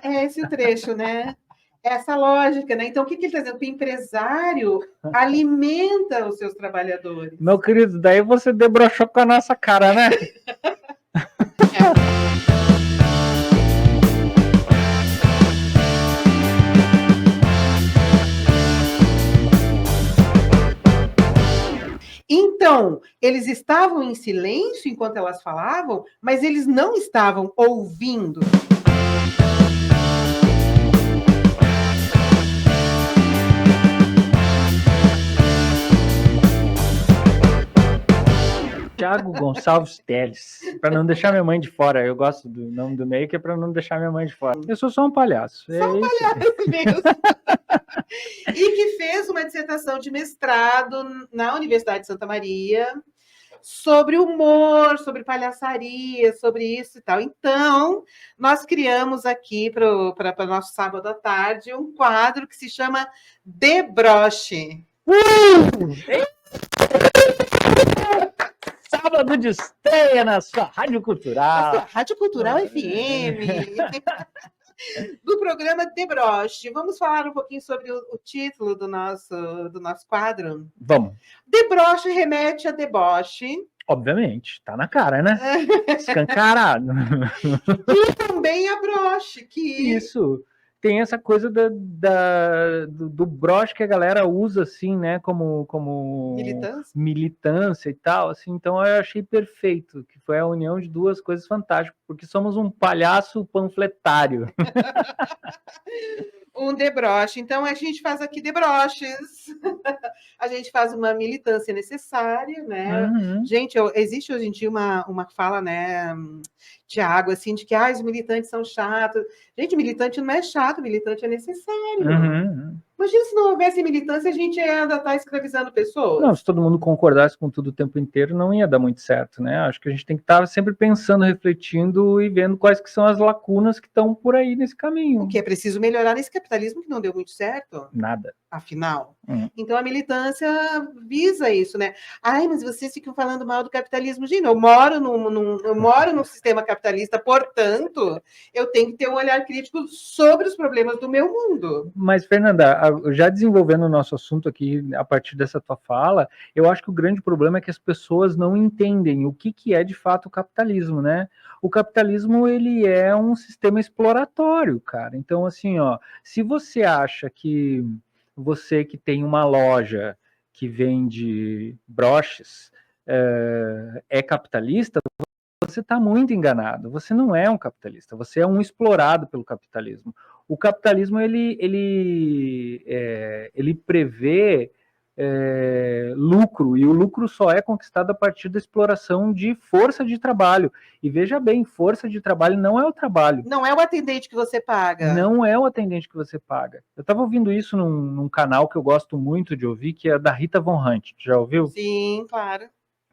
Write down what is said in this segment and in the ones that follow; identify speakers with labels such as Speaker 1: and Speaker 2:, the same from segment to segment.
Speaker 1: É esse o trecho, né? Essa lógica, né? Então, o que ele está dizendo? Que o empresário alimenta os seus trabalhadores.
Speaker 2: Meu querido, daí você debrochou com a nossa cara, né?
Speaker 1: Então, eles estavam em silêncio enquanto elas falavam, mas eles não estavam ouvindo.
Speaker 2: Thiago Gonçalves Teles, para não deixar minha mãe de fora. Eu gosto do nome do meio, que é para não deixar minha mãe de fora. Eu sou um palhaço.
Speaker 1: Só um palhaço mesmo. E que fez uma dissertação de mestrado na Universidade de Santa Maria sobre humor, sobre palhaçaria, sobre isso e tal. Então, nós criamos aqui para o nosso sábado à tarde um quadro que se chama Debroche.
Speaker 2: Sábado de estreia na sua Rádio Cultural.
Speaker 1: Na sua Rádio Cultural FM. Do programa Debroche. Vamos falar um pouquinho sobre o título do nosso quadro?
Speaker 2: Vamos.
Speaker 1: Debroche remete a deboche.
Speaker 2: Obviamente, tá na cara, né? Escancarado.
Speaker 1: E também a broche, que...
Speaker 2: Isso. Tem essa coisa do broche que a galera usa, assim, né? Como militância e tal, assim. Então, eu achei perfeito, que foi a união de duas coisas fantásticas, porque somos um palhaço panfletário.
Speaker 1: Um debroche. Então, a gente faz aqui debroches. A gente faz uma militância necessária, né?
Speaker 2: Uhum.
Speaker 1: Gente, existe hoje em dia uma fala, né, Tiago, assim, de que os militantes são chatos. Gente, militante não é chato, militante é necessário.
Speaker 2: Uhum.
Speaker 1: Imagina se não houvesse militância, a gente ainda está escravizando pessoas.
Speaker 2: Não, se todo mundo concordasse com tudo o tempo inteiro, não ia dar muito certo, né? Acho que a gente tem que estar sempre pensando, refletindo e vendo quais que são as lacunas que estão por aí nesse caminho.
Speaker 1: O que é preciso melhorar nesse capitalismo que não deu muito certo?
Speaker 2: Nada.
Speaker 1: Afinal. Então, a militância visa isso, né? Mas vocês ficam falando mal do capitalismo. Gente, eu moro num sistema capitalista, portanto, eu tenho que ter um olhar crítico sobre os problemas do meu mundo.
Speaker 2: Mas, Fernanda, já desenvolvendo o nosso assunto aqui, a partir dessa tua fala, eu acho que o grande problema é que as pessoas não entendem o que é de fato o capitalismo, né? O capitalismo, ele é um sistema exploratório, cara. Então, assim, se você acha que você que tem uma loja que vende broches é capitalista, você está muito enganado. Você não é um capitalista, você é um explorado pelo capitalismo. O capitalismo, ele prevê lucro, e o lucro só é conquistado a partir da exploração de força de trabalho. E veja bem, força de trabalho não é o trabalho.
Speaker 1: Não é o atendente que você paga.
Speaker 2: Não é o atendente que você paga. Eu estava ouvindo isso num canal que eu gosto muito de ouvir, que é da Rita Von Hunt. Já ouviu?
Speaker 1: Sim, claro.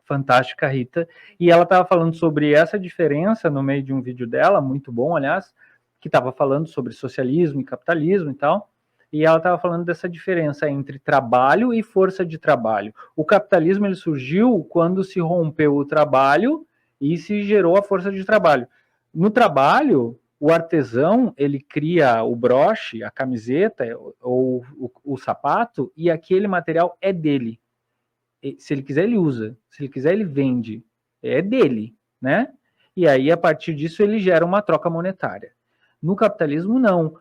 Speaker 2: Fantástica Rita. E ela estava falando sobre essa diferença no meio de um vídeo dela, muito bom, aliás, que estava falando sobre socialismo e capitalismo e tal. E ela estava falando dessa diferença entre trabalho e força de trabalho. O capitalismo, ele surgiu quando se rompeu o trabalho e se gerou a força de trabalho. No trabalho, o artesão, ele cria o broche, a camiseta ou o sapato, e aquele material é dele. Se ele quiser, ele usa. Se ele quiser, ele vende. É dele, né? E aí, a partir disso, ele gera uma troca monetária. No capitalismo, não.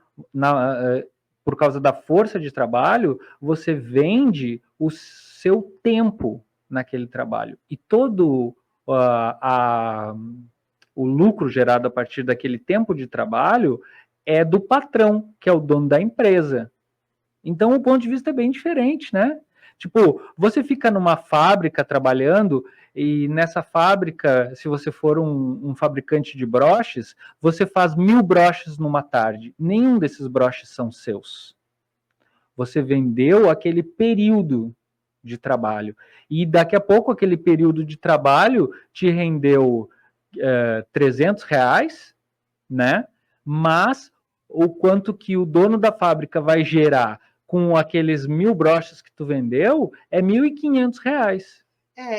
Speaker 2: Por causa da força de trabalho, você vende o seu tempo naquele trabalho. E todo o lucro gerado a partir daquele tempo de trabalho é do patrão, que é o dono da empresa. Então, o ponto de vista é bem diferente, né? Tipo, você fica numa fábrica trabalhando e nessa fábrica, se você for um fabricante de broches, você faz 1000 broches numa tarde. Nenhum desses broches são seus. Você vendeu aquele período de trabalho. E daqui a pouco aquele período de trabalho te rendeu R$300, né? Mas o quanto que o dono da fábrica vai gerar com aqueles 1000 broches que tu vendeu é R$1.500.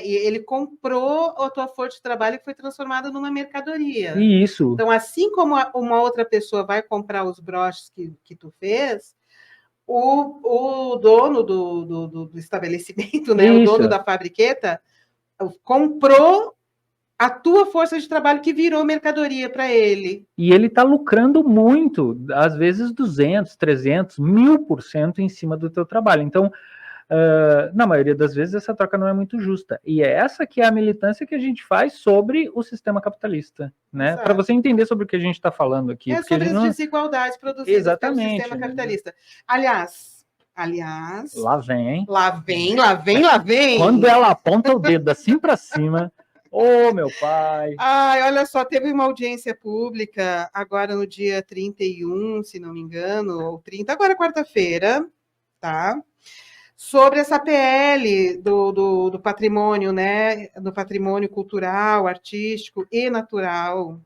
Speaker 1: E ele comprou a tua força de trabalho que foi transformada numa mercadoria.
Speaker 2: Isso.
Speaker 1: Então, assim como uma outra pessoa vai comprar os broches que tu fez, o dono do estabelecimento, né, o dono da fabriqueta, comprou a tua força de trabalho que virou mercadoria para ele.
Speaker 2: E ele está lucrando muito, às vezes 200, 300, 1000% em cima do teu trabalho. Então, na maioria das vezes, essa troca não é muito justa. E é essa que é a militância que a gente faz sobre o sistema capitalista, né? Para você entender sobre o que a gente está falando aqui.
Speaker 1: É sobre as desigualdades produzidas pelo sistema capitalista. Aliás...
Speaker 2: Lá vem, hein?
Speaker 1: Lá vem.
Speaker 2: Quando ela aponta o dedo assim para cima... Ô, meu pai!
Speaker 1: Ai, olha só, teve uma audiência pública agora no dia 31, se não me engano, ou 30, agora quarta-feira, tá? Sobre essa PL do patrimônio, né? Do patrimônio cultural, artístico e natural,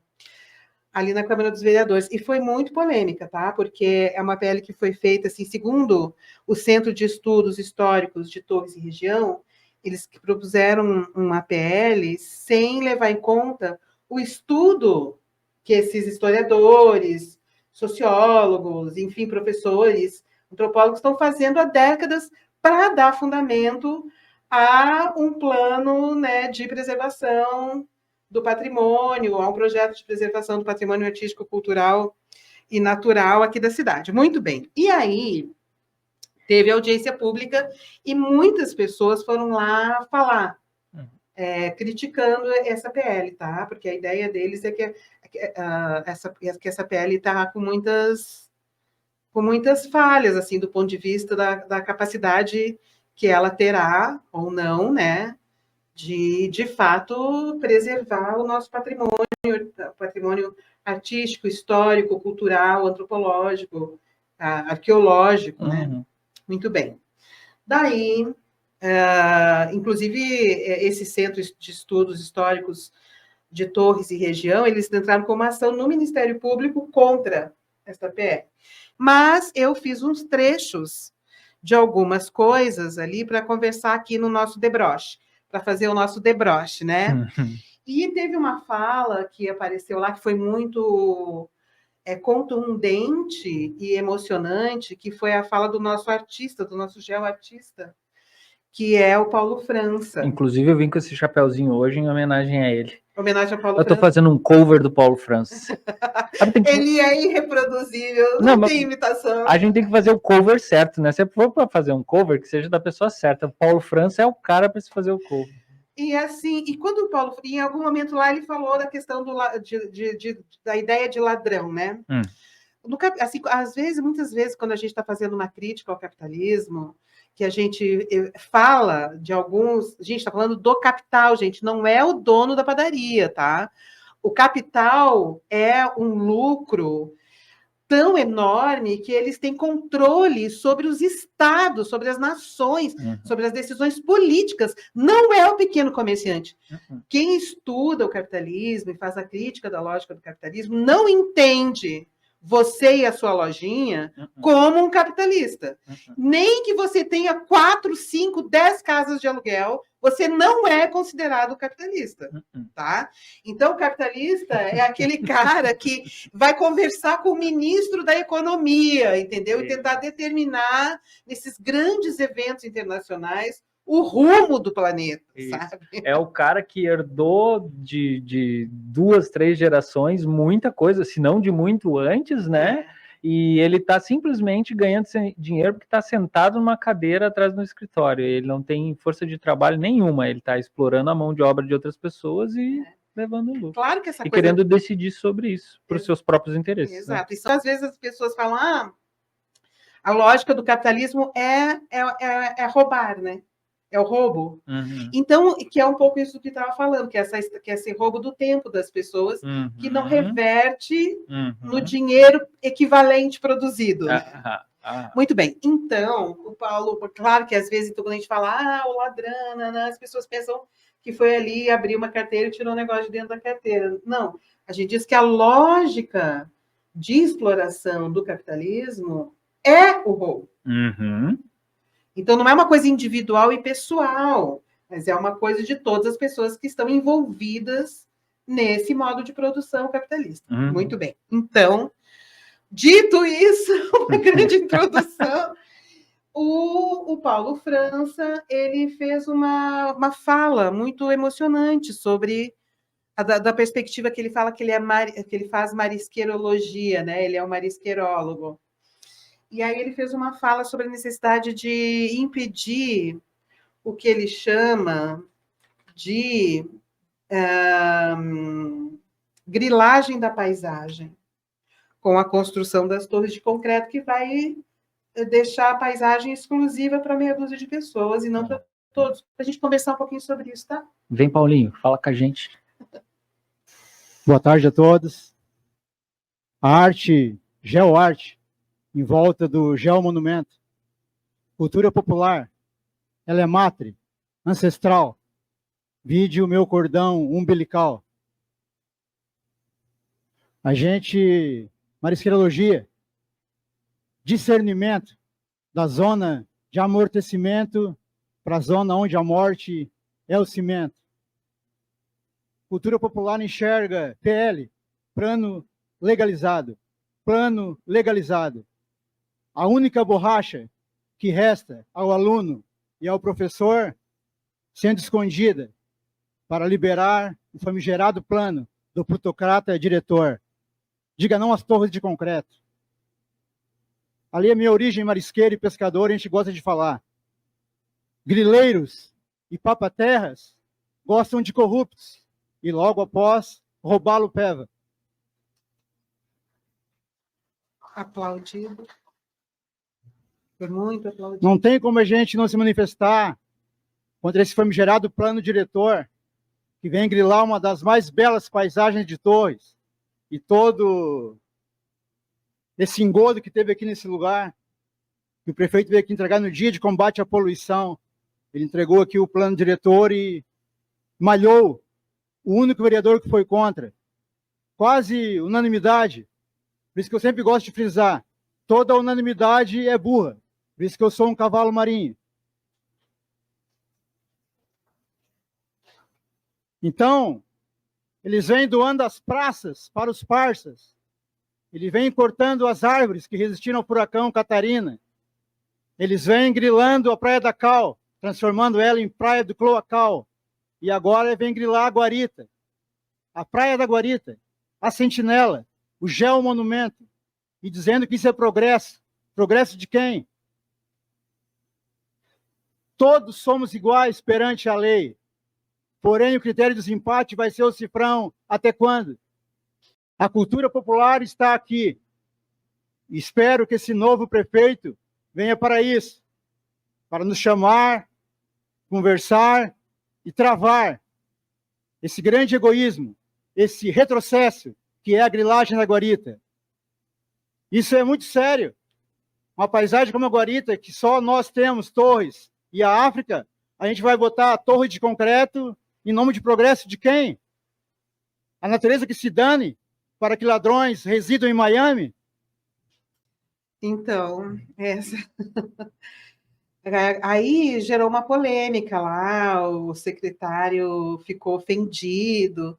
Speaker 1: ali na Câmara dos Vereadores. E foi muito polêmica, tá? Porque é uma PL que foi feita, assim, segundo o Centro de Estudos Históricos de Torres e Região, eles propuseram uma PL sem levar em conta o estudo que esses historiadores, sociólogos, enfim, professores, antropólogos estão fazendo há décadas para dar fundamento a um plano, né, de preservação do patrimônio, a um projeto de preservação do patrimônio artístico, cultural e natural aqui da cidade. Muito bem. E aí, teve audiência pública e muitas pessoas foram lá falar, criticando essa PL, tá? Porque a ideia deles é que essa PL está com muitas falhas, assim, do ponto de vista da capacidade que ela terá, ou não, né, de fato, preservar o nosso patrimônio artístico, histórico, cultural, antropológico, arqueológico, né? Muito bem. Daí, inclusive, esse Centro de Estudos Históricos de Torres e Região, eles entraram com uma ação no Ministério Público contra esta PL. Mas eu fiz uns trechos de algumas coisas ali para conversar aqui no nosso debroche, para fazer o nosso debroche, né? E teve uma fala que apareceu lá que foi muito... contundente e emocionante, que foi a fala do nosso artista, do nosso geoartista, que é o Paulo França.
Speaker 2: Inclusive, eu vim com esse chapéuzinho hoje em homenagem a ele.
Speaker 1: Homenagem ao Paulo
Speaker 2: França. Eu tô fazendo um cover do Paulo França.
Speaker 1: Ele é irreproduzível, não tem imitação.
Speaker 2: A gente tem que fazer o cover certo, né? Se for para fazer um cover, que seja da pessoa certa. O Paulo França é o cara para se fazer o cover.
Speaker 1: E assim, e quando o Paulo, em algum momento lá, ele falou da questão da ideia de ladrão, né? Assim, muitas vezes, quando a gente está fazendo uma crítica ao capitalismo, que a gente fala de alguns... A gente está falando do capital, gente, não é o dono da padaria, tá? O capital é um lucro tão enorme que eles têm controle sobre os estados, sobre as nações, sobre as decisões políticas. Não é o pequeno comerciante. Quem estuda o capitalismo e faz a crítica da lógica do capitalismo não entende você e a sua lojinha como um capitalista. Nem que você tenha 4, 5, 10 casas de aluguel, você não é considerado capitalista, tá? Então, o capitalista é aquele cara que vai conversar com o ministro da Economia, entendeu? E tentar determinar, nesses grandes eventos internacionais, o rumo do planeta, sabe?
Speaker 2: É o cara que herdou de 2, 3 gerações muita coisa, se não de muito antes, né? E ele está simplesmente ganhando dinheiro porque está sentado numa cadeira atrás do escritório. Ele não tem força de trabalho nenhuma, ele está explorando a mão de obra de outras pessoas e levando lucro.
Speaker 1: Claro que essa
Speaker 2: e querendo decidir sobre isso, para os seus próprios interesses.
Speaker 1: Exato. Né? E às vezes as pessoas falam, a lógica do capitalismo é roubar, né? É o roubo. Então, que é um pouco isso que estava falando, que é esse roubo do tempo das pessoas, que não reverte no dinheiro equivalente produzido. Muito bem. Então, o Paulo, claro que às vezes quando a gente fala, o ladrão, as pessoas pensam que foi ali abrir uma carteira e tirou um negócio de dentro da carteira. Não. A gente diz que a lógica de exploração do capitalismo é o roubo. Então, não é uma coisa individual e pessoal. mas é uma coisa de todas as pessoas que estão envolvidas nesse modo de produção capitalista. Muito bem. Então, dito isso, uma grande introdução, o Paulo França, ele fez uma fala muito emocionante sobre da perspectiva que ele fala que ele faz marisqueirologia, né? Ele é um marisqueirólogo. E aí ele fez uma fala sobre a necessidade de impedir o que ele chama de grilagem da paisagem, com a construção das torres de concreto, que vai deixar a paisagem exclusiva para meia dúzia de pessoas e não para todos. Para a gente conversar um pouquinho sobre isso, tá?
Speaker 2: Vem, Paulinho, fala com a gente.
Speaker 3: Boa tarde a todos. A arte, geoarte, em volta do geomonumento, cultura popular, ela é matre, ancestral, vide o meu cordão umbilical. A gente, marisqueirologia, discernimento da zona de amortecimento para a zona onde a morte é o cimento. Cultura popular enxerga PL, plano legalizado, plano legalizado. A única borracha que resta ao aluno e ao professor sendo escondida para liberar o famigerado plano do plutocrata diretor. Diga não às torres de concreto. Ali é minha origem marisqueira e pescador, a gente gosta de falar. Grileiros e papaterras gostam de corruptos e logo após roubá-lo peva.
Speaker 1: Aplaudido. Foi muito aplaudido.
Speaker 3: Não tem como a gente não se manifestar contra esse famigerado plano diretor que vem grilar uma das mais belas paisagens de Torres e todo esse engodo que teve aqui nesse lugar, que o prefeito veio aqui entregar no dia de combate à poluição. Ele entregou aqui o plano diretor e malhou o único vereador que foi contra. Quase unanimidade. Por isso que eu sempre gosto de frisar, toda unanimidade é burra. Por isso que eu sou um cavalo marinho. Então, eles vêm doando as praças para os parças. Ele vem cortando as árvores que resistiram ao furacão Catarina. Eles vêm grilando a Praia da Cal, transformando ela em Praia do Cloacal. E agora vem grilar a Guarita, a Praia da Guarita, a Sentinela, o geomonumento, e dizendo que isso é progresso. Progresso de quem? Todos somos iguais perante a lei. Porém, o critério do desempate vai ser o cifrão. Até quando? A cultura popular está aqui. Espero que esse novo prefeito venha para isso, para nos chamar, conversar e travar esse grande egoísmo, esse retrocesso que é a grilagem da Guarita. Isso é muito sério. Uma paisagem como a Guarita, que só nós temos torres, e a África, a gente vai botar a torre de concreto em nome de progresso de quem? A natureza que se dane para que ladrões residam em Miami?
Speaker 1: Então, aí gerou uma polêmica lá, o secretário ficou ofendido,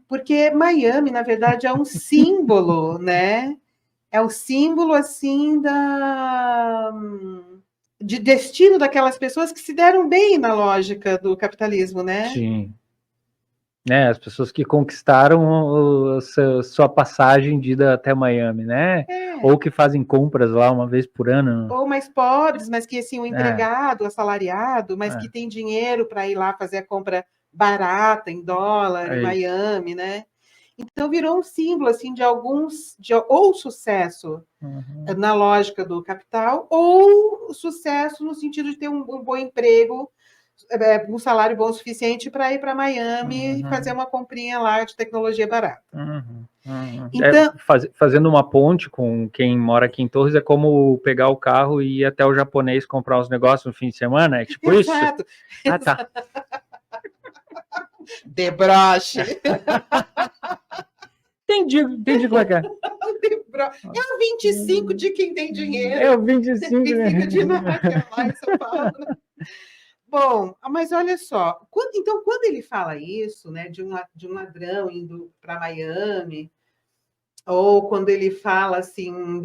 Speaker 1: porque Miami, na verdade, é um símbolo, né? É o símbolo, assim, de destino daquelas pessoas que se deram bem na lógica do capitalismo, né?
Speaker 2: Sim. As pessoas que conquistaram sua passagem de ida até Miami, né? Ou que fazem compras lá uma vez por ano.
Speaker 1: Ou mais pobres, mas que, assim, o empregado, assalariado, mas que tem dinheiro para ir lá fazer a compra barata, em dólar, em Miami, né? Então, virou um símbolo, assim, de ou sucesso na lógica do capital, ou sucesso no sentido de ter um bom emprego, um salário bom o suficiente para ir para Miami e fazer uma comprinha lá de tecnologia barata.
Speaker 2: Então, fazendo uma ponte com quem mora aqui em Torres, é como pegar o carro e ir até o japonês comprar uns negócios no fim de semana, é tipo
Speaker 1: Exato.
Speaker 2: isso? Ah, tá.
Speaker 1: Debroche.
Speaker 2: Entendi como é que é.
Speaker 1: É o 25 de quem tem dinheiro.
Speaker 2: É o 25,
Speaker 1: 25 de Nádia, lá em São Paulo. Bom, mas olha só, quando ele fala isso, né, de um ladrão indo para Miami, ou quando ele fala assim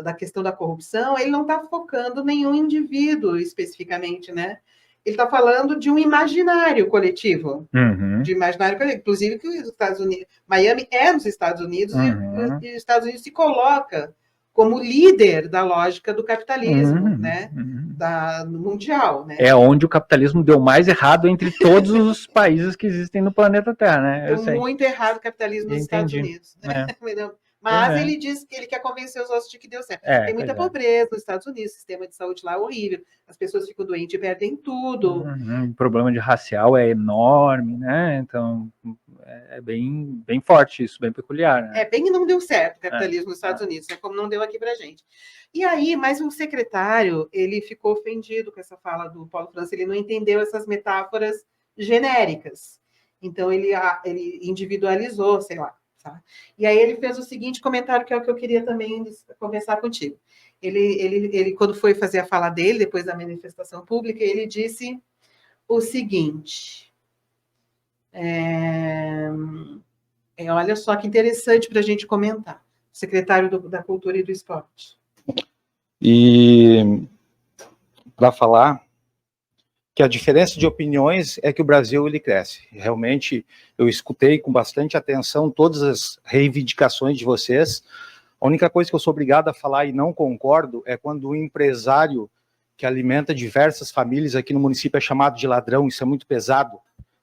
Speaker 1: da questão da corrupção, ele não está focando nenhum indivíduo especificamente, né? Ele está falando de um imaginário coletivo. De imaginário coletivo. Inclusive que os Estados Unidos, Miami é nos Estados Unidos e os Estados Unidos se coloca como líder da lógica do capitalismo, né? No mundial, né?
Speaker 2: É onde o capitalismo deu mais errado entre todos os países que existem no planeta Terra, né?
Speaker 1: Deu muito errado o capitalismo nos Estados Unidos. Né? Mas ele diz que ele quer convencer os outros de que deu certo. Tem muita pobreza nos Estados Unidos, o sistema de saúde lá é horrível, as pessoas ficam doentes e perdem tudo.
Speaker 2: O problema de racial é enorme, né? Então é bem forte isso, bem peculiar. Né?
Speaker 1: Bem que não deu certo o capitalismo nos Estados Unidos, né? Como não deu aqui pra gente. E aí, mas o secretário, ele ficou ofendido com essa fala do Paulo França, ele não entendeu essas metáforas genéricas. Então ele individualizou, sei lá. Tá? E aí ele fez o seguinte comentário, que é o que eu queria também conversar contigo. Ele, quando foi fazer a fala dele, depois da manifestação pública, ele disse o seguinte... olha só que interessante para a gente comentar. Secretário da Cultura e do Esporte.
Speaker 4: E para falar que a diferença de opiniões é que o Brasil ele cresce. Realmente, eu escutei com bastante atenção todas as reivindicações de vocês. A única coisa que eu sou obrigado a falar e não concordo é quando o empresário que alimenta diversas famílias aqui no município é chamado de ladrão. Isso é muito pesado.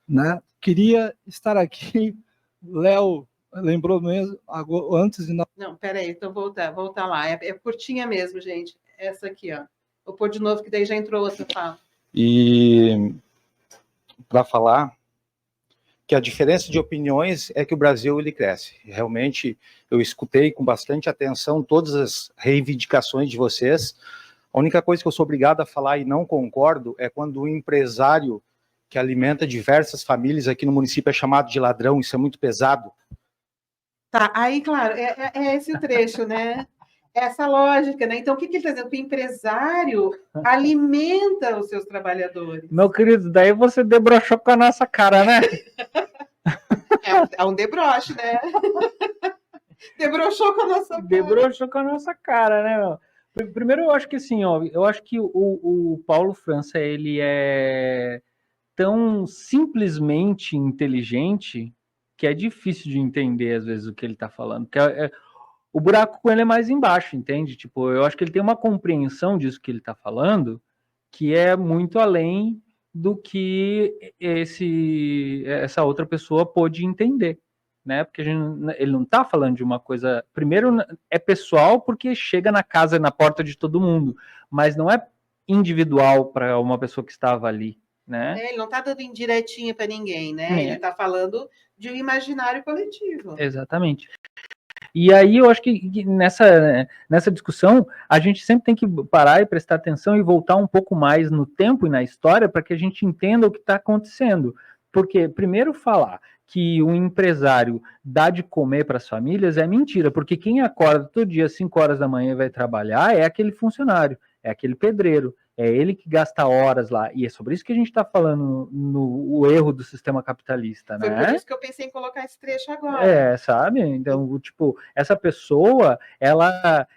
Speaker 5: Né? Queria estar aqui, Léo lembrou mesmo, antes de...
Speaker 1: Não, peraí, então voltar lá. É curtinha mesmo, gente. Essa aqui, ó. Vou pôr de novo, que daí já entrou outra fala.
Speaker 4: E para falar que a diferença de opiniões é que o Brasil ele cresce. Realmente, eu escutei com bastante atenção todas as reivindicações de vocês. A única coisa que eu sou obrigado a falar e não concordo é quando o empresário que alimenta diversas famílias aqui no município é chamado de ladrão. Isso é muito pesado.
Speaker 1: Tá, aí, claro, é esse o trecho, né? Essa lógica, né? Então, o que ele está dizendo? Que o empresário alimenta os seus trabalhadores.
Speaker 2: Meu querido, daí você debrochou com a nossa cara, né?
Speaker 1: É um debroche, né? Debrochou com a nossa cara.
Speaker 2: Debrochou com a nossa cara, né, meu? Primeiro, eu acho que assim, ó, eu acho que o Paulo França, ele é tão simplesmente inteligente que é difícil de entender, às vezes, o que ele está falando. O buraco com ele é mais embaixo, entende? Tipo, eu acho que ele tem uma compreensão disso que ele está falando que é muito além do que essa outra pessoa pôde entender, né? Porque ele não está falando de uma coisa... Primeiro, é pessoal porque chega na casa, na porta de todo mundo, mas não é individual para uma pessoa que estava ali, né?
Speaker 1: Ele não está dando indiretinha para ninguém, né? Ele está falando de um imaginário coletivo.
Speaker 2: Exatamente. E aí eu acho que nessa discussão a gente sempre tem que parar e prestar atenção e voltar um pouco mais no tempo e na história para que a gente entenda o que está acontecendo. Porque primeiro falar que um empresário dá de comer para as famílias é mentira, porque quem acorda todo dia às 5 horas da manhã e vai trabalhar é aquele funcionário, é aquele pedreiro, é ele que gasta horas lá, e é sobre isso que a gente está falando no erro do sistema capitalista, né?
Speaker 1: Foi por isso que eu pensei em colocar esse trecho agora.
Speaker 2: Sabe? Então, tipo, essa pessoa, ela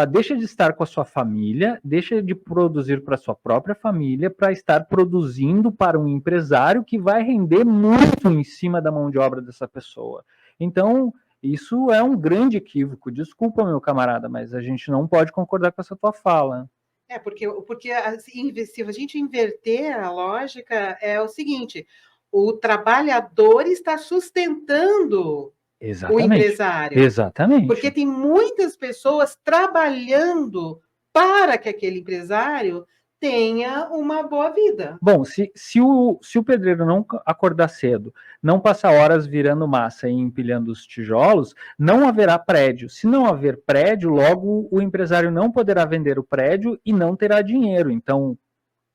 Speaker 2: deixa de estar com a sua família, deixa de produzir para a sua própria família, para estar produzindo para um empresário que vai render muito em cima da mão de obra dessa pessoa. Então, isso é um grande equívoco. Desculpa, meu camarada, mas a gente não pode concordar com essa tua fala.
Speaker 1: Porque se a gente inverter a lógica, é o seguinte: o trabalhador está sustentando o empresário.
Speaker 2: Exatamente.
Speaker 1: Porque tem muitas pessoas trabalhando para que aquele empresário tenha uma boa vida.
Speaker 2: Bom, se o pedreiro não acordar cedo, não passar horas virando massa e empilhando os tijolos, não haverá prédio. Se não haver prédio, logo o empresário não poderá vender o prédio e não terá dinheiro. Então,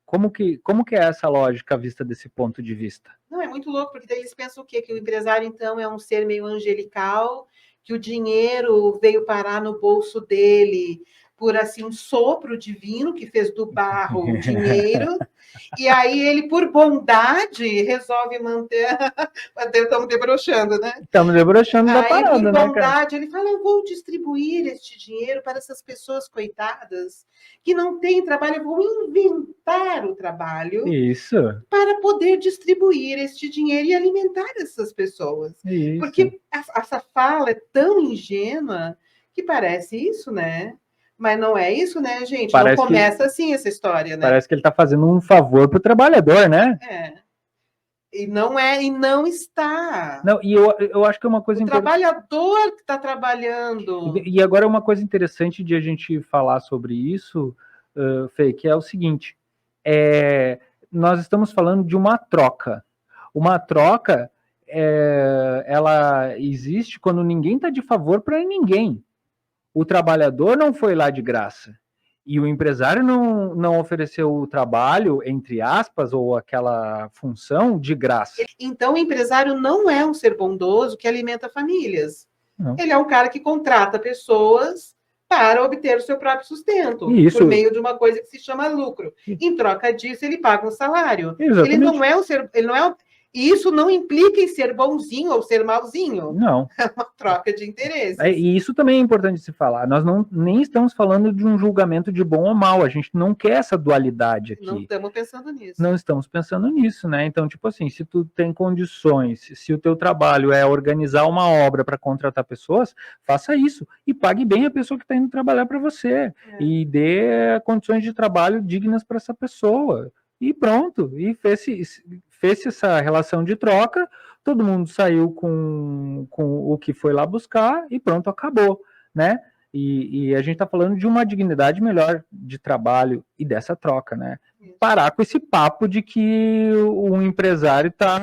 Speaker 2: como que é essa lógica vista desse ponto de vista?
Speaker 1: Não, é muito louco, porque daí eles pensam o quê? Que o empresário, então, é um ser meio angelical, que o dinheiro veio parar no bolso dele por assim um sopro divino que fez do barro o dinheiro, e aí ele, por bondade, resolve manter. Estamos debruxando, né?
Speaker 2: Estamos debruxando da
Speaker 1: Aí,
Speaker 2: parada,
Speaker 1: por
Speaker 2: né, cara?
Speaker 1: bondade, ele fala: eu vou distribuir este dinheiro para essas pessoas coitadas que não têm trabalho, eu vou inventar o trabalho
Speaker 2: Isso,
Speaker 1: para poder distribuir este dinheiro e alimentar essas pessoas.
Speaker 2: isso.
Speaker 1: Porque essa fala é tão ingênua que parece isso, né? Mas não é isso, né, gente?
Speaker 2: Parece
Speaker 1: não começa assim essa história, né?
Speaker 2: Parece que ele está fazendo um favor pro trabalhador, né?
Speaker 1: É. E não é, e não está.
Speaker 2: Não, e eu acho que é uma coisa
Speaker 1: O trabalhador que está trabalhando.
Speaker 2: E agora uma coisa interessante de a gente falar sobre isso, Fê, que é o seguinte: nós estamos falando de uma troca. Uma troca, ela existe quando ninguém está de favor para ninguém. O trabalhador não foi lá de graça. E o empresário não ofereceu o trabalho, entre aspas, ou aquela função de graça.
Speaker 1: Então, o empresário não é um ser bondoso que alimenta famílias.
Speaker 2: Não.
Speaker 1: Ele é um cara que contrata pessoas para obter o seu próprio sustento,
Speaker 2: Isso.
Speaker 1: por meio de uma coisa que se chama lucro. Em troca disso, ele paga um salário.
Speaker 2: Exatamente.
Speaker 1: Ele não é um ser, ele não é. E isso não implica em ser bonzinho ou ser malzinho.
Speaker 2: Não.
Speaker 1: É uma troca de interesses.
Speaker 2: E isso também é importante se falar. Nós nem estamos falando de um julgamento de bom ou mal. A gente não quer essa dualidade aqui.
Speaker 1: Não estamos pensando nisso.
Speaker 2: Não estamos pensando nisso, né? Então, tipo assim, se tu tem condições, se o teu trabalho é organizar uma obra para contratar pessoas, faça isso e pague bem a pessoa que está indo trabalhar para você e dê condições de trabalho dignas para essa pessoa. E pronto. E fez essa relação de troca, todo mundo saiu com o que foi lá buscar e pronto, acabou, né? E a gente está falando de uma dignidade melhor de trabalho e dessa troca, né? Parar com esse papo de que o empresário está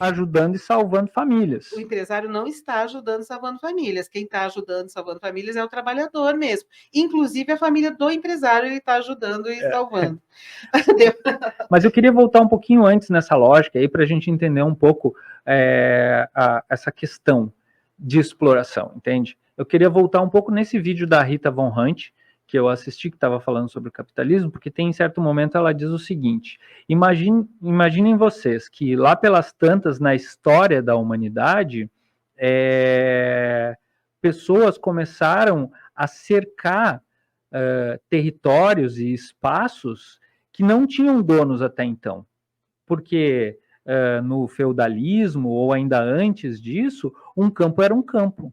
Speaker 2: ajudando e salvando famílias.
Speaker 1: O empresário não está ajudando e salvando famílias. Quem está ajudando e salvando famílias é o trabalhador mesmo. Inclusive, a família do empresário ele está ajudando e salvando.
Speaker 2: Mas eu queria voltar um pouquinho antes nessa lógica aí para a gente entender um pouco essa questão de exploração, entende? Eu queria voltar um pouco nesse vídeo da Rita Von Hunt, que eu assisti, que estava falando sobre o capitalismo, porque tem em certo momento ela diz o seguinte: imaginem vocês que lá pelas tantas na história da humanidade, pessoas começaram a cercar territórios e espaços que não tinham donos até então, porque no feudalismo ou ainda antes disso, um campo era um campo,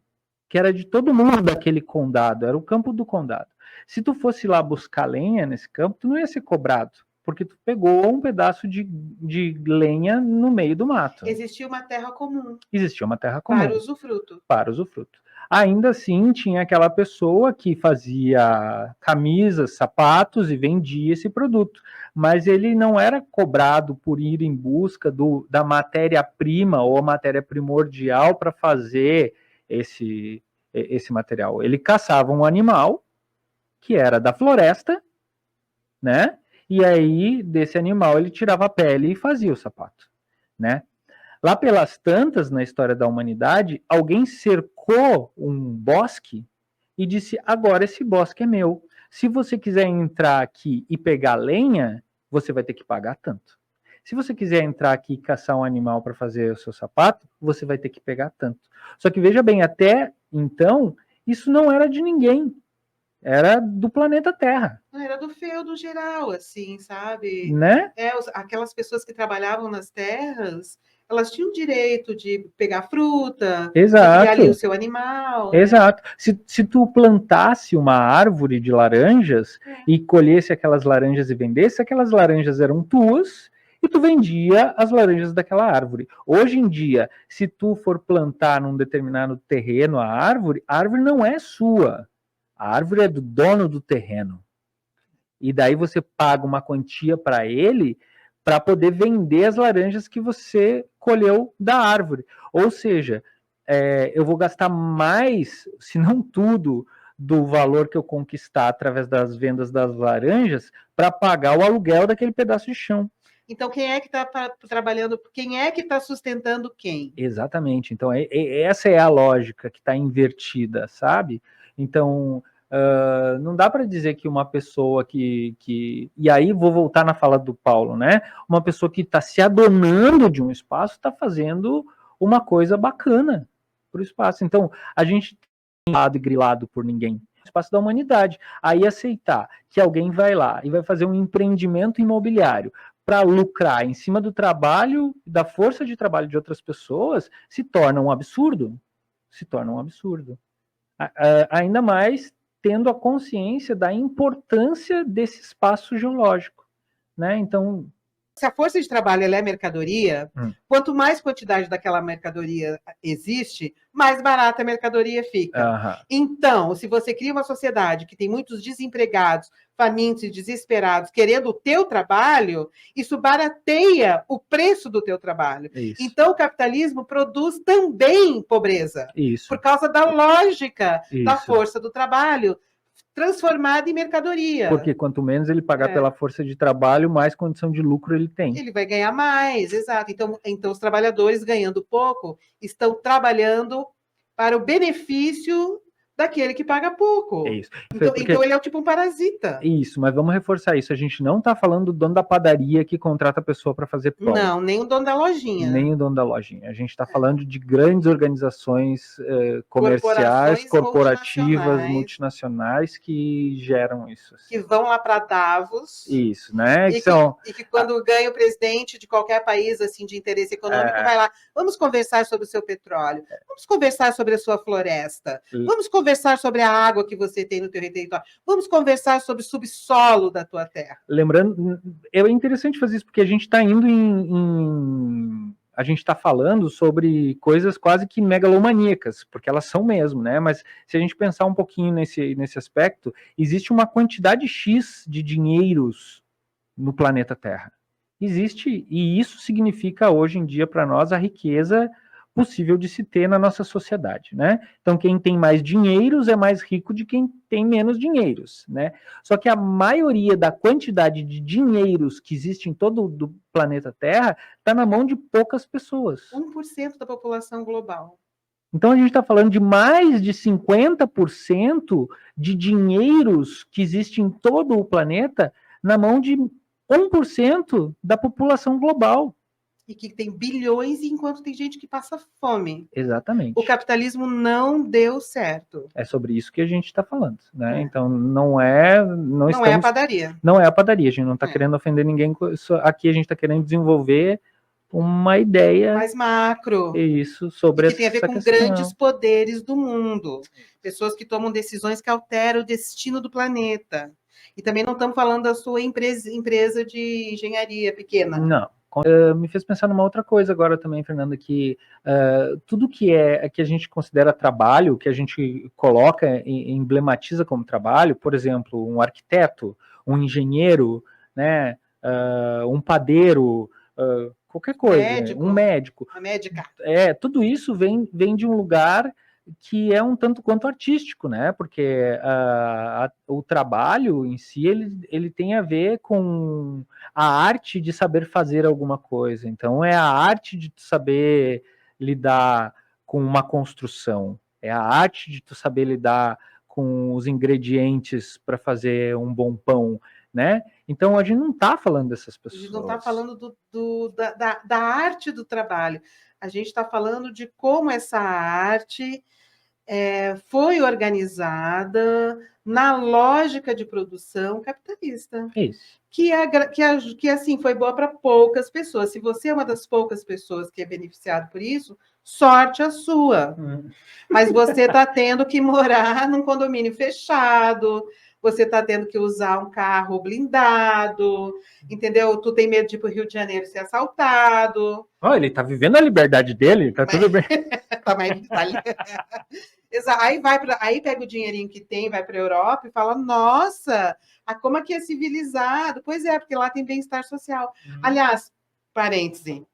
Speaker 2: que era de todo mundo daquele condado, era o campo do condado. Se tu fosse lá buscar lenha nesse campo, tu não ia ser cobrado, porque tu pegou um pedaço de lenha no meio do mato.
Speaker 1: Existia uma terra comum.
Speaker 2: Existia uma terra comum.
Speaker 1: Para usufruto.
Speaker 2: Para usufruto. Ainda assim, tinha aquela pessoa que fazia camisas, sapatos e vendia esse produto. Mas ele não era cobrado por ir em busca da matéria-prima ou a matéria primordial para fazer esse material. Ele caçava um animal que era da floresta, né? E aí, desse animal, ele tirava a pele e fazia o sapato, né? Lá pelas tantas, na história da humanidade, alguém cercou um bosque e disse: agora esse bosque é meu. Se você quiser entrar aqui e pegar lenha, você vai ter que pagar tanto. Se você quiser entrar aqui e caçar um animal para fazer o seu sapato, você vai ter que pegar tanto. Só que veja bem, até então, isso não era de ninguém. Era do planeta Terra.
Speaker 1: Era do feudo geral, assim, sabe?
Speaker 2: Né?
Speaker 1: Aquelas pessoas que trabalhavam nas terras, elas tinham direito de pegar fruta,
Speaker 2: Exato.
Speaker 1: de criar ali o seu animal.
Speaker 2: Exato. Né? Se tu plantasse uma árvore de laranjas e colhesse aquelas laranjas e vendesse, aquelas laranjas eram tuas e tu vendia as laranjas daquela árvore. Hoje em dia, se tu for plantar num determinado terreno a árvore não é sua. A árvore é do dono do terreno. E daí você paga uma quantia para ele para poder vender as laranjas que você colheu da árvore. Ou seja, eu vou gastar mais, se não tudo, do valor que eu conquistar através das vendas das laranjas para pagar o aluguel daquele pedaço de chão.
Speaker 1: Então, quem é que está trabalhando? Quem é que está sustentando quem?
Speaker 2: Exatamente. Então, essa é a lógica que está invertida, sabe? Então, Não dá para dizer que uma pessoa que... E aí vou voltar na fala do Paulo, né? Uma pessoa que está se adonando de um espaço está fazendo uma coisa bacana para o espaço. Então, a gente não é grilado por ninguém. Espaço da humanidade. Aí aceitar que alguém vai lá e vai fazer um empreendimento imobiliário para lucrar em cima do trabalho, da força de trabalho de outras pessoas, se torna um absurdo. Se torna um absurdo. Ainda mais tendo a consciência da importância desse espaço geológico, né? Então,
Speaker 1: se a força de trabalho ela é mercadoria, quanto mais quantidade daquela mercadoria existe, mais barata a mercadoria fica. Então, se você cria uma sociedade que tem muitos desempregados, famintos e desesperados querendo o teu trabalho, isso barateia o preço do teu trabalho. Então, o capitalismo produz também pobreza, por causa da lógica da força do trabalho transformada em mercadoria.
Speaker 2: Porque quanto menos ele pagar pela força de trabalho, mais condição de lucro ele tem.
Speaker 1: Ele vai ganhar mais, exato. Então os trabalhadores ganhando pouco estão trabalhando para o benefício daquele que paga pouco.
Speaker 2: É isso.
Speaker 1: Então ele é tipo um parasita.
Speaker 2: Isso, mas vamos reforçar isso. A gente não está falando do dono da padaria que contrata a pessoa para fazer pão.
Speaker 1: Não, nem o dono da lojinha.
Speaker 2: Nem o dono da lojinha. A gente está falando de grandes organizações comerciais, corporativas, multinacionais que geram isso. Assim.
Speaker 1: Que vão lá para Davos.
Speaker 2: Isso, né?
Speaker 1: E que quando ganha o presidente de qualquer país assim de interesse econômico, vai lá, vamos conversar sobre o seu petróleo, vamos conversar sobre a sua floresta, vamos conversar sobre a água que você tem no teu território. Vamos conversar sobre o subsolo da tua terra.
Speaker 2: Lembrando, é interessante fazer isso, porque a gente está indo a gente está falando sobre coisas quase que megalomaníacas, porque elas são mesmo, né? Mas se a gente pensar um pouquinho nesse aspecto, existe uma quantidade X de dinheiros no planeta Terra. Existe, e isso significa hoje em dia para nós a riqueza possível de se ter na nossa sociedade, né? Então, quem tem mais dinheiros é mais rico de quem tem menos dinheiros, né? Só que a maioria da quantidade de dinheiros que existe em todo o planeta Terra está na mão de poucas pessoas.
Speaker 1: 1% da população global.
Speaker 2: Então, a gente está falando de mais de 50% de dinheiros que existem em todo o planeta na mão de 1% da população global.
Speaker 1: E que tem bilhões, enquanto tem gente que passa fome.
Speaker 2: Exatamente.
Speaker 1: O capitalismo não deu certo.
Speaker 2: É sobre isso que a gente está falando, né? Então, não é a padaria. Não é a padaria, a gente não está querendo ofender ninguém. Aqui a gente está querendo desenvolver uma ideia...
Speaker 1: mais macro.
Speaker 2: Isso, sobre
Speaker 1: que tem a ver com grandes poderes do mundo. Pessoas que tomam decisões que alteram o destino do planeta. E também não estamos falando da sua empresa de engenharia pequena.
Speaker 2: Não. Me fez pensar numa outra coisa agora também, Fernanda, que tudo que a gente considera trabalho, que a gente coloca e emblematiza como trabalho, por exemplo, um arquiteto, um engenheiro, né, um padeiro, qualquer coisa, um médico.
Speaker 1: Uma médica.
Speaker 2: Tudo isso vem de um lugar que é um tanto quanto artístico, né? Porque o trabalho em si, ele tem a ver com a arte de saber fazer alguma coisa. Então, é a arte de tu saber lidar com uma construção. É a arte de tu saber lidar com os ingredientes para fazer um bom pão, né? Então, a gente não está falando dessas pessoas.
Speaker 1: A gente não está falando da arte do trabalho. A gente está falando de como essa arte foi organizada na lógica de produção capitalista.
Speaker 2: Isso.
Speaker 1: Que assim, foi boa para poucas pessoas. Se você é uma das poucas pessoas que é beneficiado por isso, sorte a sua. Mas você está tendo que morar num condomínio fechado, você está tendo que usar um carro blindado, entendeu? Tu tem medo de ir para o Rio de Janeiro ser assaltado.
Speaker 2: Ele está vivendo a liberdade dele, tá tudo bem.
Speaker 1: Aí pega o dinheirinho que tem, vai para a Europa e fala, nossa, como aqui é civilizado. Pois é, porque lá tem bem-estar social. Aliás, parêntese,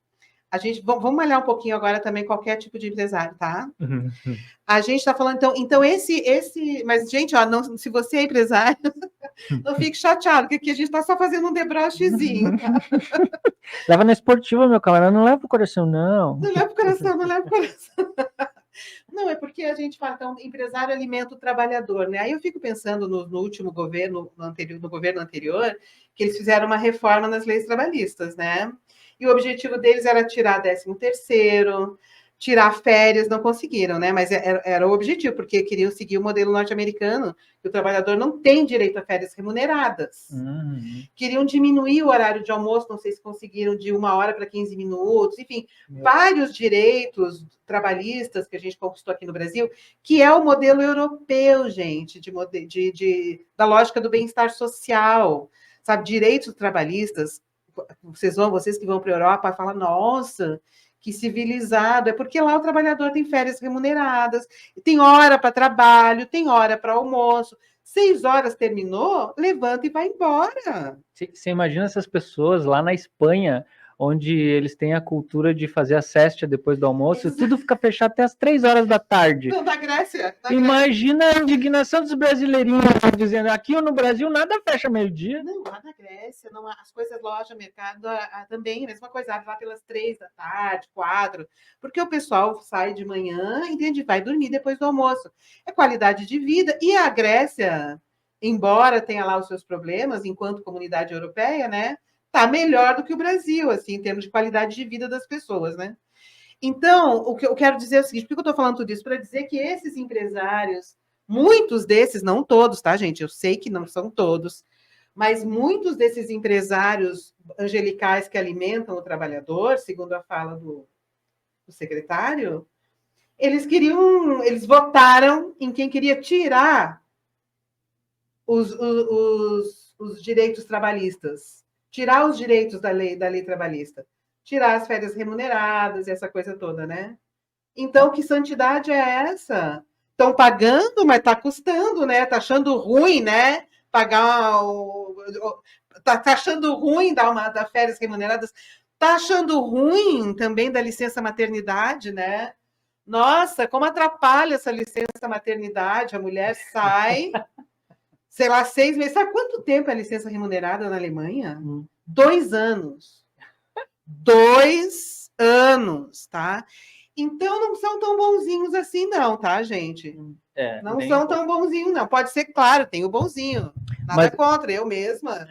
Speaker 1: vamos malhar um pouquinho agora também qualquer tipo de empresário, tá? A gente está falando, então mas, gente, se você é empresário, não fique chateado, porque aqui a gente está só fazendo um debrochezinho. Tá?
Speaker 2: Leva na esportiva, meu camarada, não leva pro coração, não.
Speaker 1: Não leva pro coração. Não, é porque a gente fala, então, empresário alimenta o trabalhador, né? Aí eu fico pensando no último governo, no governo anterior, que eles fizeram uma reforma nas leis trabalhistas, né? E o objetivo deles era tirar 13º, tirar férias, não conseguiram, né? Mas era o objetivo, porque queriam seguir o modelo norte-americano, que o trabalhador não tem direito a férias remuneradas. Queriam diminuir o horário de almoço, não sei se conseguiram, de 1 hora para 15 minutos, enfim, vários direitos trabalhistas que a gente conquistou aqui no Brasil, que é o modelo europeu, gente, da lógica do bem-estar social, sabe? Direitos trabalhistas, vocês que vão para a Europa falam, nossa, que civilizado, é porque lá o trabalhador tem férias remuneradas, tem hora para trabalho, tem hora para almoço, 6 horas terminou, levanta e vai embora.
Speaker 2: Você imagina essas pessoas lá na Espanha, onde eles têm a cultura de fazer a sesta depois do almoço, e tudo fica fechado até as 3 horas da tarde.
Speaker 1: Não, na Grécia.
Speaker 2: Imagina a indignação dos brasileirinhos dizendo, aqui no Brasil nada fecha meio-dia.
Speaker 1: Não, lá na Grécia, não, as coisas, loja, mercado, também, a mesma coisa, lá pelas 3 da tarde, 4, porque o pessoal sai de manhã, entende? Vai dormir depois do almoço. É qualidade de vida. E a Grécia, embora tenha lá os seus problemas, enquanto comunidade europeia, né? Tá melhor do que o Brasil, assim, em termos de qualidade de vida das pessoas, né? Então, o que eu quero dizer é o seguinte, por que eu estou falando tudo isso? Para dizer que esses empresários, muitos desses, não todos, tá, gente? Eu sei que não são todos, mas muitos desses empresários angelicais que alimentam o trabalhador, segundo a fala do secretário, eles votaram em quem queria tirar os direitos trabalhistas, tirar os direitos da lei trabalhista, tirar as férias remuneradas e essa coisa toda, né? Então, que santidade é essa? Estão pagando, mas está custando, né? Está achando ruim, né? Pagar Está achando ruim dar férias remuneradas. Está achando ruim também da licença maternidade, né? Nossa, como atrapalha essa licença maternidade. A mulher sai, sei lá, 6 meses. Sabe quanto tempo é a licença remunerada na Alemanha? 2 anos. 2 anos, tá? Então, não são tão bonzinhos assim, não, tá, gente? Não são tão bonzinhos, não. Pode ser, claro, tem o bonzinho. Nada contra, eu mesma.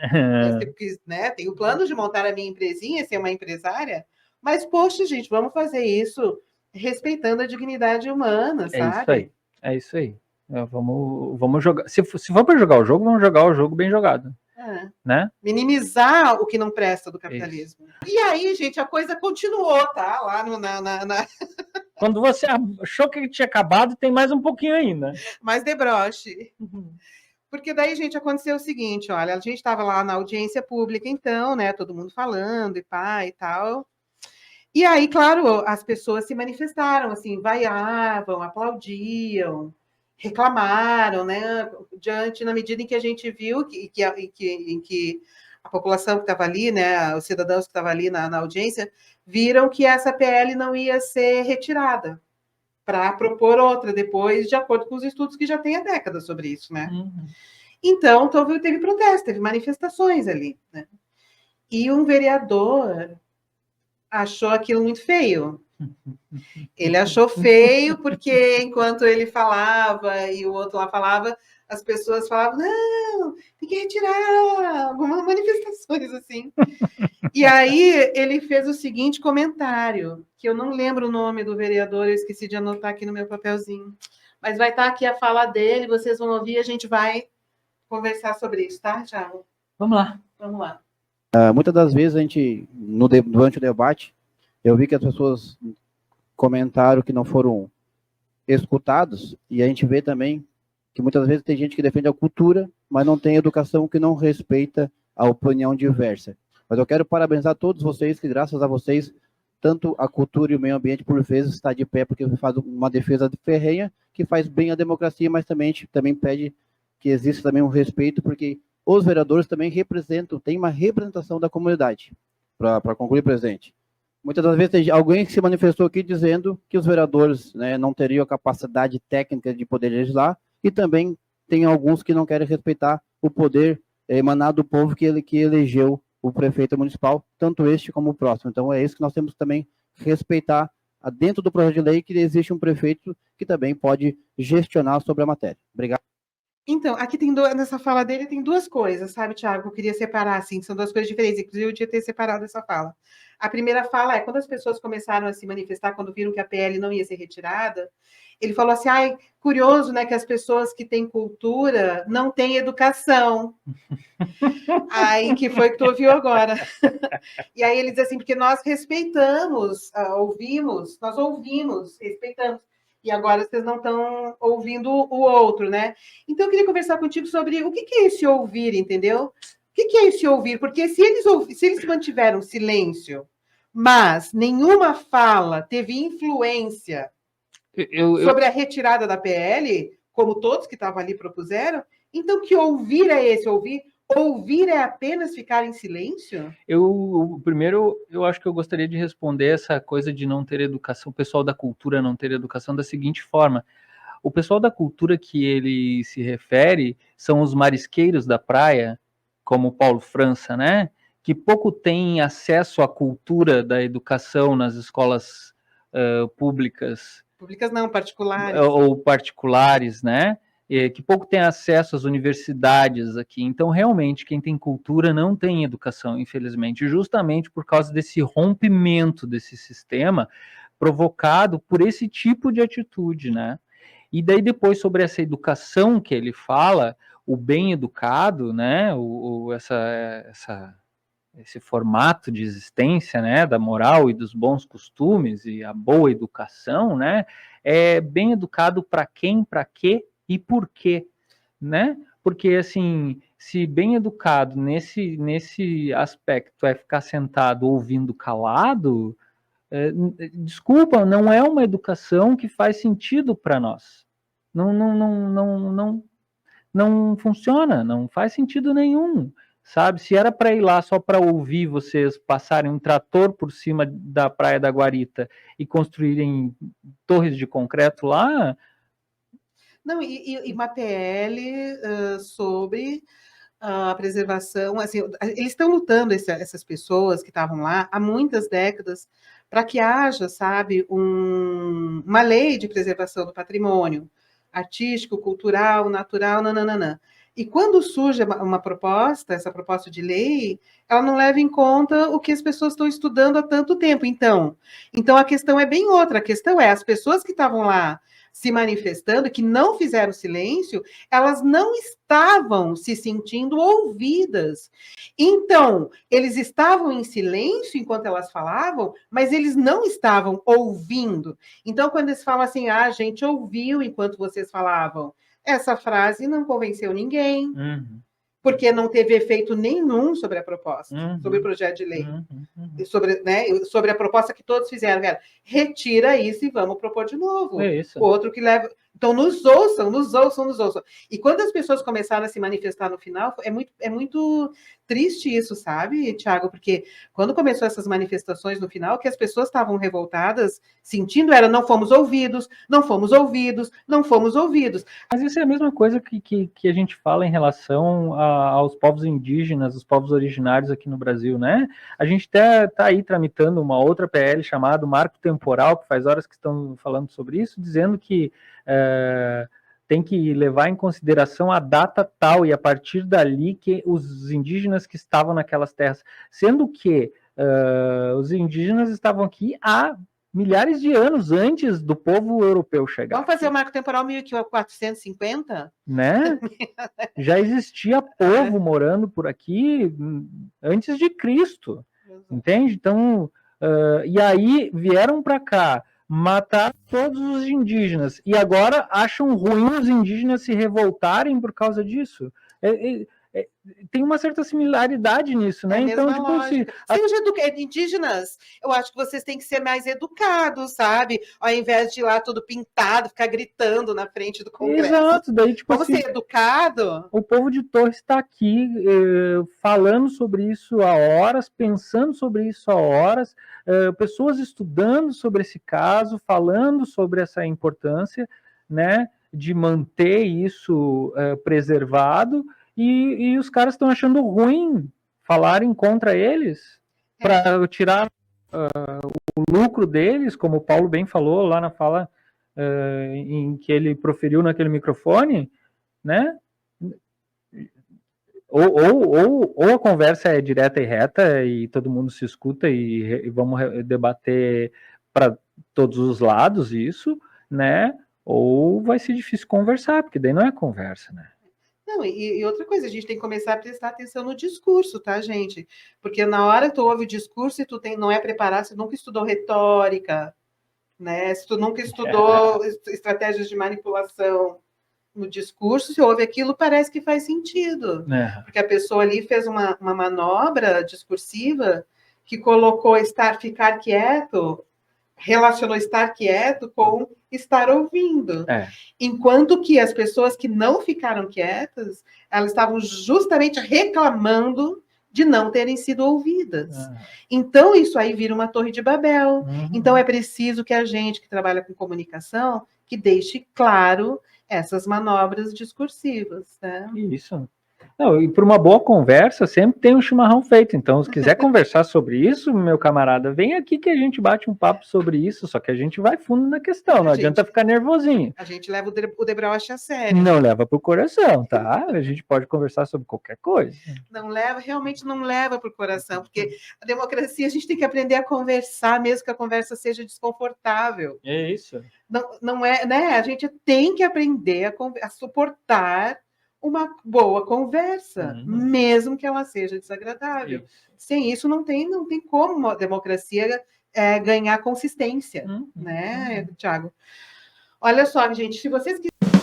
Speaker 1: Né, tenho planos de montar a minha empresinha, ser uma empresária, mas, poxa, gente, vamos fazer isso respeitando a dignidade humana, sabe?
Speaker 2: É isso aí. Vamos jogar. Se for para jogar o jogo, vamos jogar o jogo bem jogado. Né?
Speaker 1: Minimizar o que não presta do capitalismo. Isso. E aí, gente, a coisa continuou, tá? Lá
Speaker 2: Quando você achou que tinha acabado, tem mais um pouquinho ainda.
Speaker 1: Mais debroche. Porque daí, gente, aconteceu o seguinte, olha, a gente estava lá na audiência pública, então, né, todo mundo falando e pá e tal. E aí, claro, as pessoas se manifestaram, assim, vaiavam, aplaudiam, reclamaram, né, na medida em que a gente viu que a população que estava ali, né, os cidadãos que estavam ali na audiência, viram que essa PL não ia ser retirada para propor outra depois, de acordo com os estudos que já tem há décadas sobre isso, né? Então, teve protesto, teve manifestações ali, né? E um vereador achou aquilo muito feio. Ele achou feio porque, enquanto ele falava e o outro lá falava, as pessoas falavam, não, tem que retirar, algumas manifestações assim. E aí ele fez o seguinte comentário, que eu não lembro o nome do vereador, eu esqueci de anotar aqui no meu papelzinho, mas vai estar aqui a fala dele, vocês vão ouvir, a gente vai conversar sobre isso, tá, Thiago?
Speaker 2: Vamos lá.
Speaker 1: Vamos lá.
Speaker 3: Muitas das vezes a gente, durante o debate, eu vi que as pessoas comentaram que não foram escutados, e a gente vê também que muitas vezes tem gente que defende a cultura, mas não tem educação, que não respeita a opinião diversa. Mas eu quero parabenizar todos vocês, que graças a vocês, tanto a cultura e o meio ambiente, por vezes, está de pé, porque faz uma defesa ferrenha, que faz bem a democracia, mas também pede que exista também um respeito, porque os vereadores também representam, tem uma representação da comunidade, para concluir, presidente. Muitas das vezes tem alguém que se manifestou aqui dizendo que os vereadores, né, não teriam a capacidade técnica de poder legislar, e também tem alguns que não querem respeitar o poder emanado do povo que elegeu o prefeito municipal, tanto este como o próximo. Então é isso que nós temos que também respeitar
Speaker 6: dentro do projeto de lei, que existe um prefeito que também pode gestionar sobre a matéria. Obrigado.
Speaker 1: Então, aqui nessa fala dele tem duas coisas, sabe, Tiago? Eu queria separar, assim, são duas coisas diferentes. Inclusive, eu tinha ter separado essa fala. A primeira fala é, quando as pessoas começaram a se manifestar, quando viram que a PL não ia ser retirada, ele falou assim, ai, curioso, né, que as pessoas que têm cultura não têm educação. Aí, que foi que tu ouviu agora. E aí ele diz assim, porque nós respeitamos, nós ouvimos, respeitamos. E agora vocês não estão ouvindo o outro, né? Então, eu queria conversar contigo sobre o que é esse ouvir, entendeu? O que é esse ouvir? Porque se eles mantiveram silêncio, mas nenhuma fala teve influência sobre a retirada da PL, como todos que estavam ali propuseram, então que ouvir é esse? Ouvir é apenas ficar em silêncio?
Speaker 2: Primeiro, eu acho que eu gostaria de responder essa coisa de não ter educação, o pessoal da cultura não ter educação da seguinte forma. O pessoal da cultura que ele se refere são os marisqueiros da praia, como Paulo França, né? Que pouco têm acesso à cultura da educação nas escolas públicas.
Speaker 1: Públicas não, particulares.
Speaker 2: Ou particulares, né? Que pouco tem acesso às universidades aqui. Então, realmente, quem tem cultura não tem educação, infelizmente, justamente por causa desse rompimento desse sistema provocado por esse tipo de atitude, né? E daí, depois, sobre essa educação que ele fala, o bem educado, né? Esse formato de existência, né? Da moral e dos bons costumes e a boa educação, né? É bem educado para quem, para quê e por quê, né? Porque, assim, se bem educado nesse aspecto é ficar sentado ouvindo calado, desculpa, não é uma educação que faz sentido para nós. Não funciona, não faz sentido nenhum, sabe? Se era para ir lá só para ouvir vocês passarem um trator por cima da Praia da Guarita e construírem torres de concreto lá...
Speaker 1: Não, e uma PL sobre a preservação, assim, eles estão lutando, essas pessoas que estavam lá há muitas décadas, para que haja, sabe, uma lei de preservação do patrimônio artístico, cultural, natural, nananã. E quando surge uma proposta, essa proposta de lei, ela não leva em conta o que as pessoas estão estudando há tanto tempo. Então a questão é bem outra. A questão é, as pessoas que estavam lá se manifestando, que não fizeram silêncio, elas não estavam se sentindo ouvidas. Então, eles estavam em silêncio enquanto elas falavam, mas eles não estavam ouvindo. Então, quando eles falam assim, a gente ouviu enquanto vocês falavam, essa frase não convenceu ninguém.
Speaker 2: Uhum.
Speaker 1: Porque não teve efeito nenhum sobre a proposta, sobre o projeto de lei, sobre a proposta que todos fizeram. Retira isso e vamos propor de novo.
Speaker 2: É isso.
Speaker 1: O outro que leva... Então, nos ouçam. E quando as pessoas começaram a se manifestar no final, é muito triste isso, sabe, Tiago? Porque quando começou essas manifestações no final, que as pessoas estavam revoltadas, sentindo não fomos ouvidos, não fomos ouvidos, não fomos ouvidos.
Speaker 2: Mas isso é a mesma coisa que a gente fala em relação aos povos indígenas, os povos originários aqui no Brasil, né? A gente até está aí tramitando uma outra PL chamada Marco Temporal, que faz horas que estão falando sobre isso, dizendo que tem que levar em consideração a data tal e a partir dali que os indígenas que estavam naquelas terras, sendo que os indígenas estavam aqui há milhares de anos antes do povo europeu chegar.
Speaker 1: Vamos fazer o marco temporal 1450?
Speaker 2: Né? Já existia povo morando por aqui antes de Cristo, entende? Então, e aí vieram para cá, matar todos os indígenas, e agora acham ruim os indígenas se revoltarem por causa disso. Tem uma certa similaridade nisso, né? Então, tipo assim,
Speaker 1: indígenas, eu acho que vocês têm que ser mais educados, sabe? Ao invés de ir lá tudo pintado, ficar gritando na frente do Congresso.
Speaker 2: Exato, daí tipo
Speaker 1: vamos ser educado.
Speaker 2: O povo de Torres está aqui falando sobre isso há horas, pensando sobre isso há horas, pessoas estudando sobre esse caso, falando sobre essa importância, né, de manter isso preservado. E os caras estão achando ruim falarem contra eles para tirar o lucro deles, como o Paulo bem falou lá na fala em que ele proferiu naquele microfone, né? Ou a conversa é direta e reta e todo mundo se escuta e vamos debater para todos os lados isso, né? Ou vai ser difícil conversar, porque daí não é conversa, né?
Speaker 1: Não, e outra coisa, a gente tem que começar a prestar atenção no discurso, tá, gente? Porque na hora que tu ouve o discurso e tu não é preparado, você nunca estudou retórica, né? Se tu nunca estudou estratégias de manipulação no discurso, se ouve aquilo, parece que faz sentido. Porque a pessoa ali fez uma manobra discursiva que colocou ficar quieto, relacionou estar quieto com estar ouvindo. Enquanto que as pessoas que não ficaram quietas, elas estavam justamente reclamando de não terem sido ouvidas. Então, isso aí vira uma torre de Babel. Então, é preciso que a gente que trabalha com comunicação, que deixe claro essas manobras discursivas, né?
Speaker 2: Isso. Não, e por uma boa conversa, sempre tem um chimarrão feito. Então, se quiser conversar sobre isso, meu camarada, vem aqui que a gente bate um papo sobre isso, só que a gente vai fundo na questão, não adianta ficar nervosinho.
Speaker 1: A gente leva o debate a sério.
Speaker 2: Não leva pro coração, tá? A gente pode conversar sobre qualquer coisa.
Speaker 1: Realmente não leva pro coração, porque a democracia a gente tem que aprender a conversar, mesmo que a conversa seja desconfortável.
Speaker 2: É isso.
Speaker 1: Não é, né? A gente tem que aprender a suportar uma boa conversa, mesmo que ela seja desagradável. Isso. Sem isso, não tem como a democracia ganhar consistência, né, Thiago? Olha só, gente, se vocês quiserem...